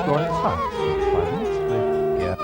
MATHSCORE in 5 minutes. Thank you.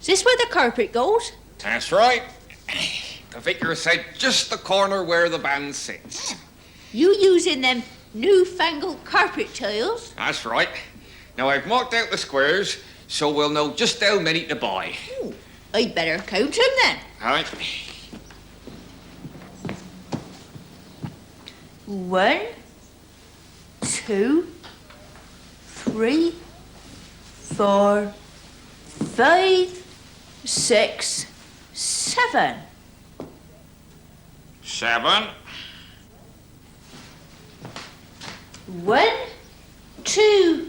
Is this where the carpet goes? That's right. The vicar said just the corner where the band sits. You using them newfangled carpet tiles? That's right. Now I've marked out the squares, so we'll know just how many to buy. Ooh, I'd better count them then. All right. 1, 2, 3, 4, 5, 6, 7. 7. 1, 2,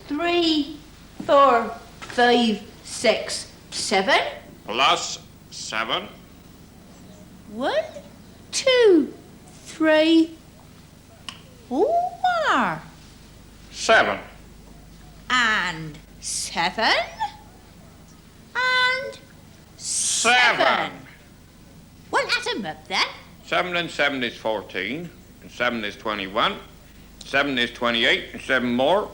3, 4, 5, 6, 7. Plus 7. 1, 2, 3, 4. 7. And 7. And 7. Well, add them up then. 7 and 7 is 14, and 7 is 21, 7 is 28, and 7 more.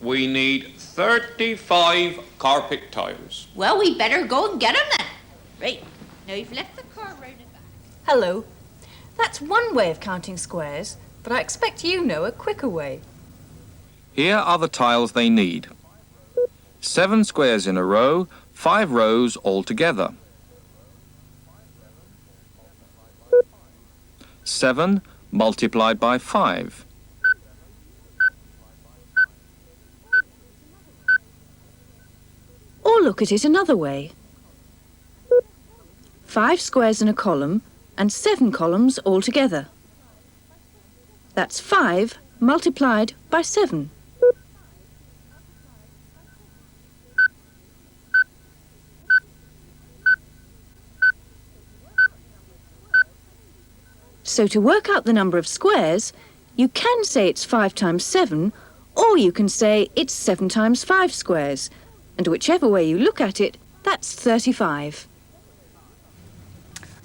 We need 35 carpet tiles. Well, we better go and get them then. Right, now you've left the car round the back. Hello. That's one way of counting squares, but I expect you know a quicker way. Here are the tiles they need. 7 squares in a row, 5 rows altogether. 7 multiplied by 5. Or look at it another way. 5 squares in a column and 7 columns altogether. That's 5 multiplied by 7. So to work out the number of squares, you can say it's 5 times 7, or you can say it's 7 times 5 squares. And whichever way you look at it, that's 35.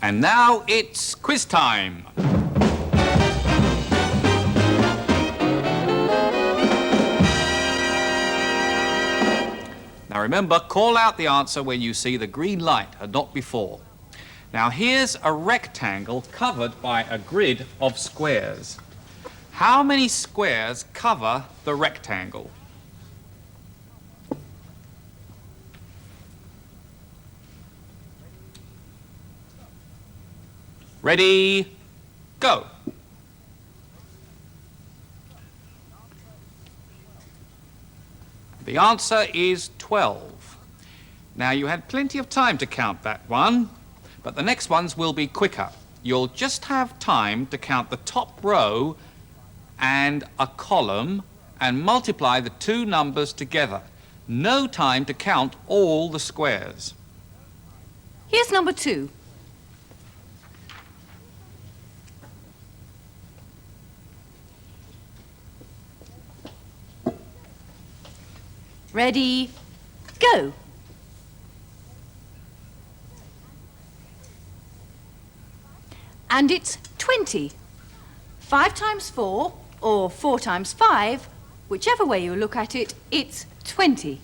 And now it's quiz time. Now remember, call out the answer when you see the green light and not before. Now here's a rectangle covered by a grid of squares. How many squares cover the rectangle? Ready, go. The answer is 12. Now you had plenty of time to count that one, but the next ones will be quicker. You'll just have time to count the top row and a column and multiply the two numbers together. No time to count all the squares. Here's number 2. Ready, go. And it's 20. 5 times 4, or 4 times 5, whichever way you look at it, it's 20.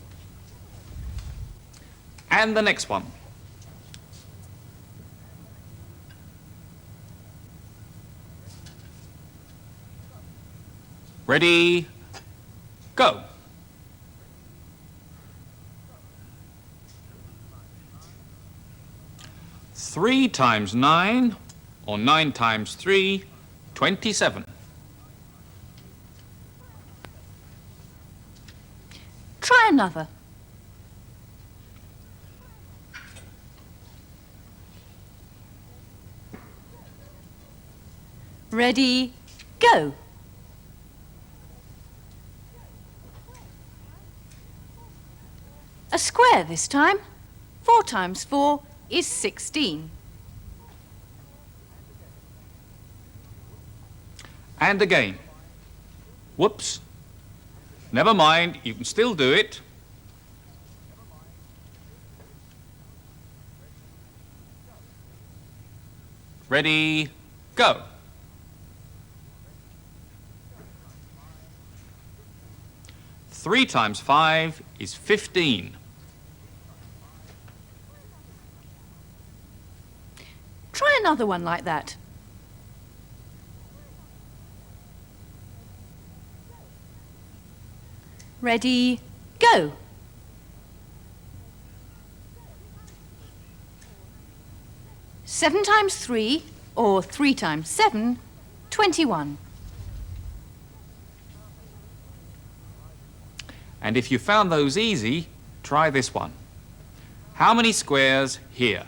And the next one. Ready, go. Three times 9, or 9 times 3, 27. Try another. Ready, go. A square this time. 4 times 4 is 16. And again. Whoops. Never mind, you can still do it. Ready, go. Three times 5 is 15. Try another one like that. Ready, go. Seven times 3, or 3 times 7, 21. And if you found those easy, try this one. How many squares here?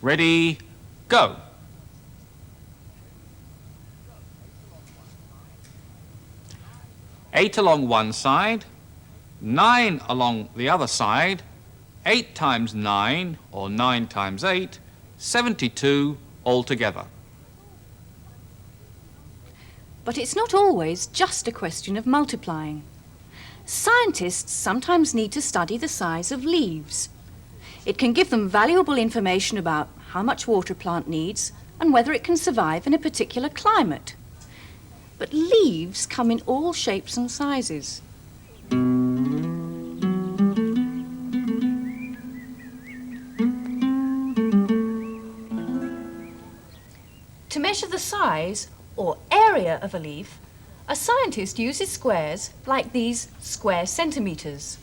Ready, go. Eight along one side, 9 along the other side, 8 times 9, or 9 times 8, 72 altogether. But it's not always just a question of multiplying. Scientists sometimes need to study the size of leaves. It can give them valuable information about how much water a plant needs and whether it can survive in a particular climate. But leaves come in all shapes and sizes. To measure the size or area of a leaf, a scientist uses squares like these square centimetres.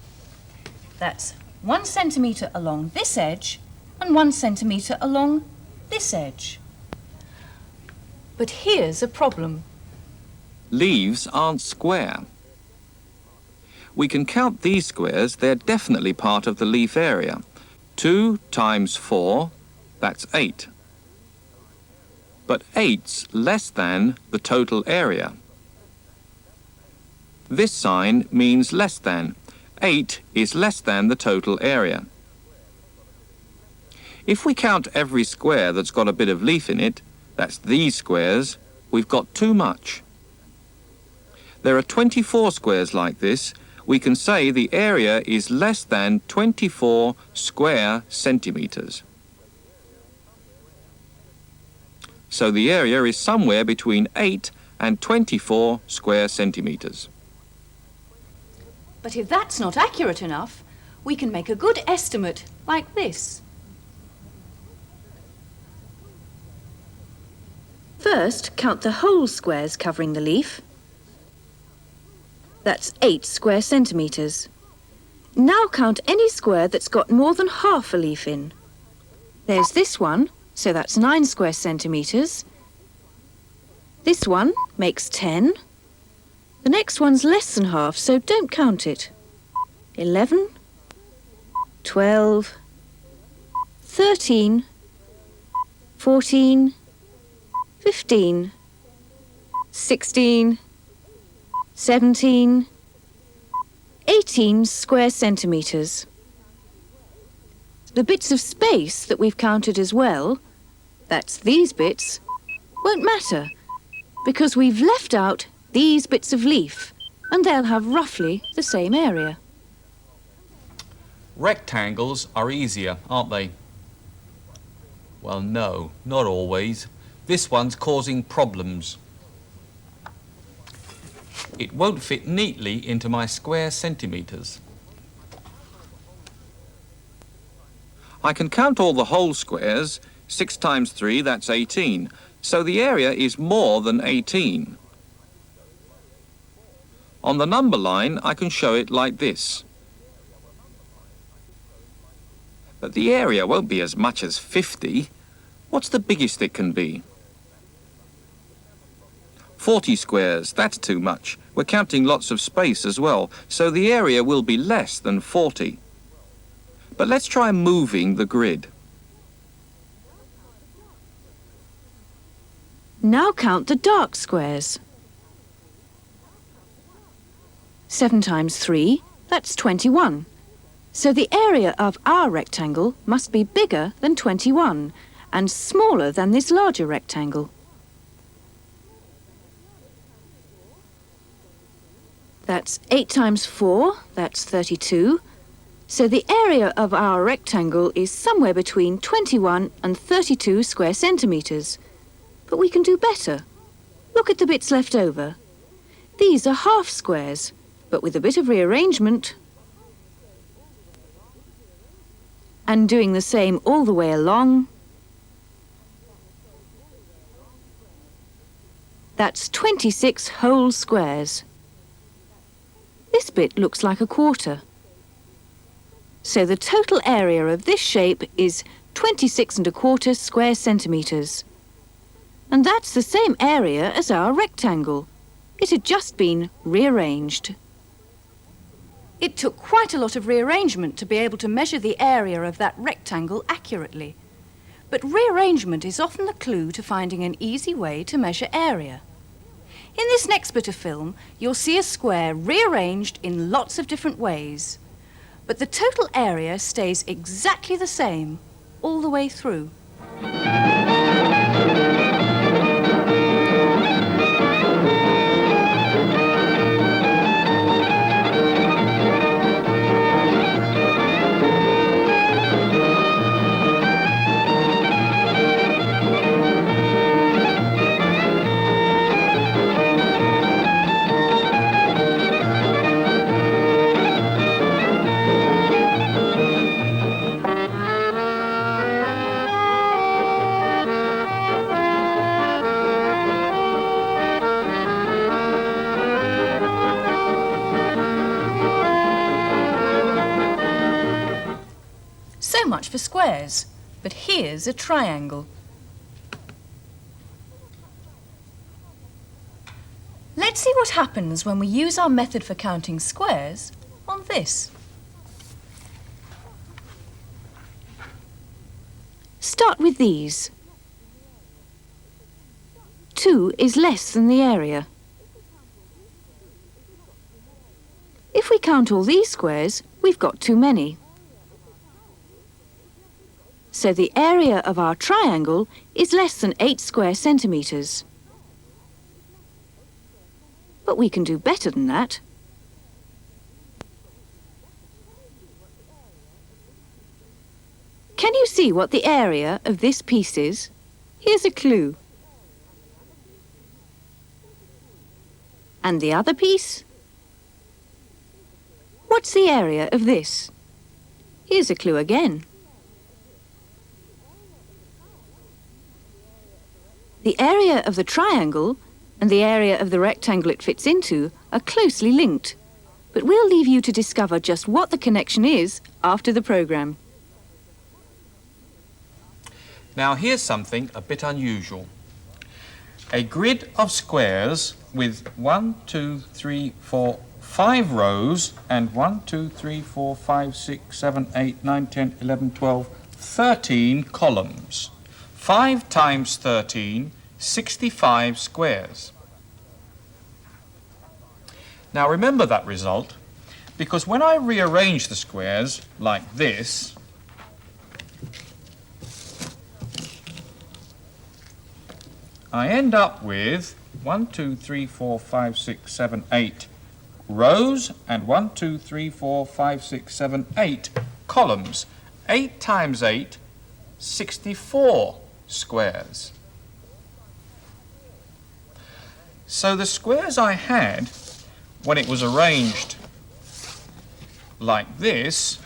That's 1 centimetre along this edge and 1 centimetre along this edge. But here's a problem. Leaves aren't square. We can count these squares, they're definitely part of the leaf area. 2 times 4, that's 8. But 8's less than the total area. This sign means less than. 8 is less than the total area. If we count every square that's got a bit of leaf in it, that's these squares, we've got too much. There are 24 squares like this. We can say the area is less than 24 square centimetres. So the area is somewhere between 8 and 24 square centimetres. But if that's not accurate enough, we can make a good estimate like this. First, count the whole squares covering the leaf. That's 8 square centimetres. Now count any square that's got more than half a leaf in. There's this one, so that's 9 square centimetres. This one makes 10. The next one's less than half, so don't count it. 11, 12, 13, 14, 15, 16, 17, 18 square centimetres. The bits of space that we've counted as well, that's these bits, won't matter, because we've left out these bits of leaf, and they'll have roughly the same area. Rectangles are easier, aren't they? Well, no, not always. This one's causing problems. It won't fit neatly into my square centimetres. I can count all the whole squares. 6 times 3, that's 18. So the area is more than 18. On the number line, I can show it like this. But the area won't be as much as 50. What's the biggest it can be? 40 squares, that's too much. We're counting lots of space as well, so the area will be less than 40. But let's try moving the grid. Now count the dark squares. 7 times 3, that's 21. So the area of our rectangle must be bigger than 21 and smaller than this larger rectangle. That's 8 times 4, that's 32. So the area of our rectangle is somewhere between 21 and 32 square centimetres. But we can do better. Look at the bits left over. These are half squares, but with a bit of rearrangement and doing the same all the way along, that's 26 whole squares. This bit looks like a quarter. So the total area of this shape is 26 1/4 square centimetres. And that's the same area as our rectangle. It had just been rearranged. It took quite a lot of rearrangement to be able to measure the area of that rectangle accurately. But rearrangement is often the clue to finding an easy way to measure area. In this next bit of film, you'll see a square rearranged in lots of different ways. But the total area stays exactly the same all the way through. So much for squares, but here's a triangle. Let's see what happens when we use our method for counting squares on this. Start with these. 2 is less than the area. If we count all these squares, we've got too many. So the area of our triangle is less than 8 square centimetres. But we can do better than that. Can you see what the area of this piece is? Here's a clue. And the other piece? What's the area of this? Here's a clue again. The area of the triangle and the area of the rectangle it fits into are closely linked, but we'll leave you to discover just what the connection is after the programme. Now here's something a bit unusual. A grid of squares with 1, 2, 3, 4, 5 rows and 1, 2, 3, 4, 5, 6, 7, 8, 9, 10, 11, 12, 13 columns. 5 times 13, 65 squares. Now remember that result, because when I rearrange the squares like this, I end up with 1, 2, 3, 4, 5, 6, 7, 8 rows and 1, 2, 3, 4, 5, 6, 7, 8 columns. 8 times 8, 64 squares. So the squares I had when it was arranged like this,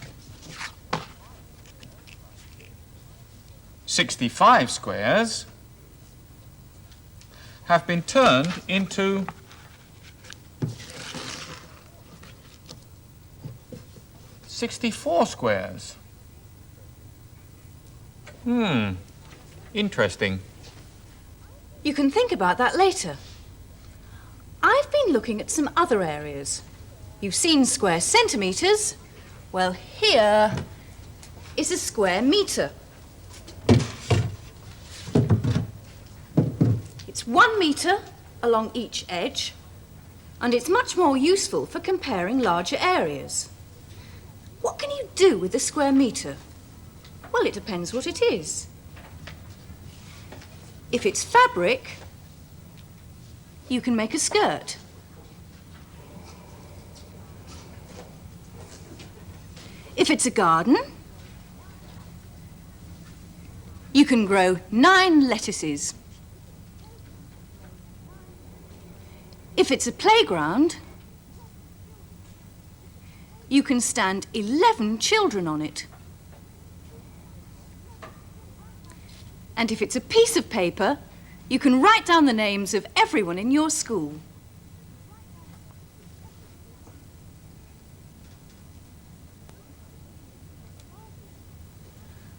65 squares, have been turned into 64 squares. Interesting. You can think about that later. I've been looking at some other areas. You've seen square centimetres. Well, here is a square metre. It's 1 metre along each edge, and it's much more useful for comparing larger areas. What can you do with a square metre? Well, it depends what it is. If it's fabric, you can make a skirt. If it's a garden, you can grow 9 lettuces. If it's a playground, you can stand 11 children on it. And if it's a piece of paper, you can write down the names of everyone in your school.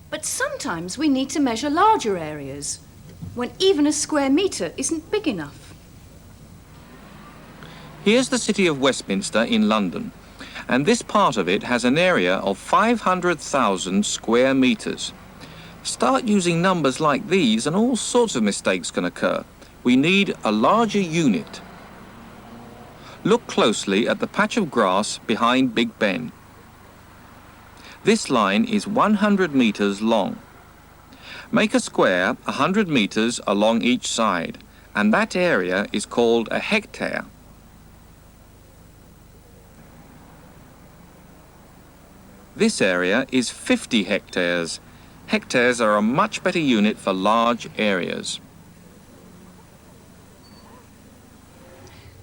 But sometimes we need to measure larger areas, when even a square metre isn't big enough. Here's the city of Westminster in London, and this part of it has an area of 500,000 square metres. Start using numbers like these and all sorts of mistakes can occur. We need a larger unit. Look closely at the patch of grass behind Big Ben. This line is 100 metres long. Make a square 100 metres along each side, and that area is called a hectare. This area is 50 hectares. Hectares are a much better unit for large areas.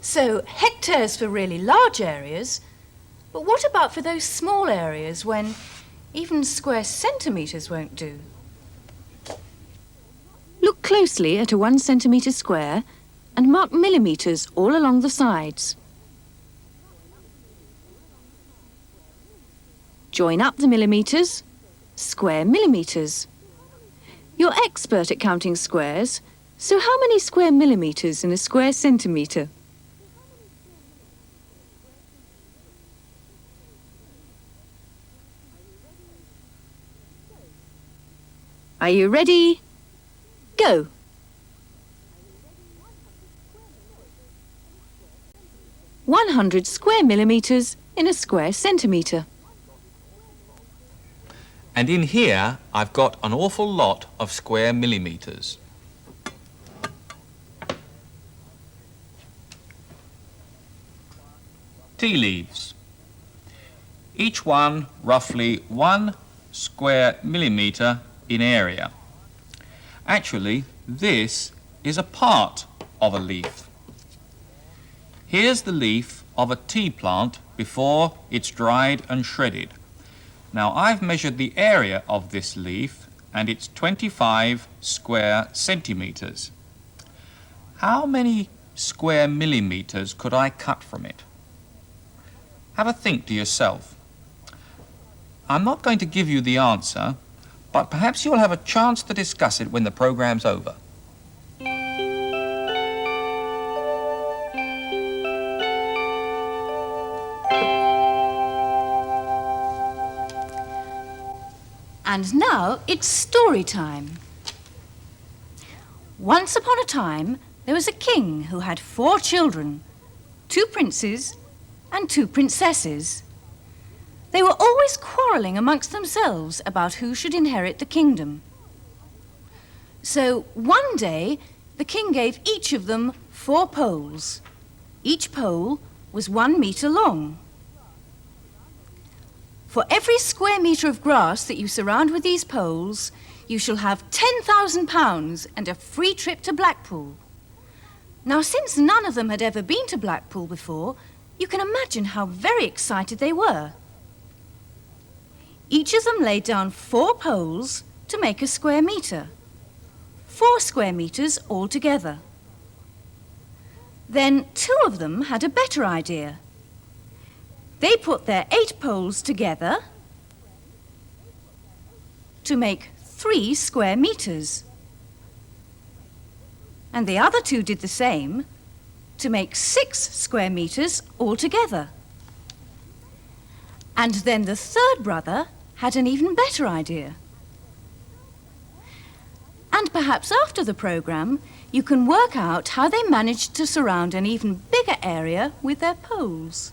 So, hectares for really large areas, but what about for those small areas when even square centimetres won't do? Look closely at a 1 centimetre square and mark millimetres all along the sides. Join up the millimetres, square millimetres. You're expert at counting squares, so how many square millimetres in a square centimetre? Are you ready? Go! "100 square millimetres in a square centimetre." And in here, I've got an awful lot of square millimetres. Tea leaves. Each one roughly 1 square millimetre in area. Actually, this is a part of a leaf. Here's the leaf of a tea plant before it's dried and shredded. Now, I've measured the area of this leaf, and it's 25 square centimetres. How many square millimetres could I cut from it? Have a think to yourself. I'm not going to give you the answer, but perhaps you'll have a chance to discuss it when the programme's over. And now it's story time. Once upon a time, there was a king who had 4 children, 2 princes and 2 princesses. They were always quarrelling amongst themselves about who should inherit the kingdom. So one day, the king gave each of them 4 poles. Each pole was 1 metre long. For every square metre of grass that you surround with these poles, you shall have £10,000 and a free trip to Blackpool. Now, since none of them had ever been to Blackpool before, you can imagine how very excited they were. Each of them laid down 4 poles to make a square metre. 4 square metres altogether. Then 2 of them had a better idea. They put their 8 poles together to make 3 square metres. And the other 2 did the same to make 6 square metres altogether. And then the third brother had an even better idea. And perhaps after the programme, you can work out how they managed to surround an even bigger area with their poles.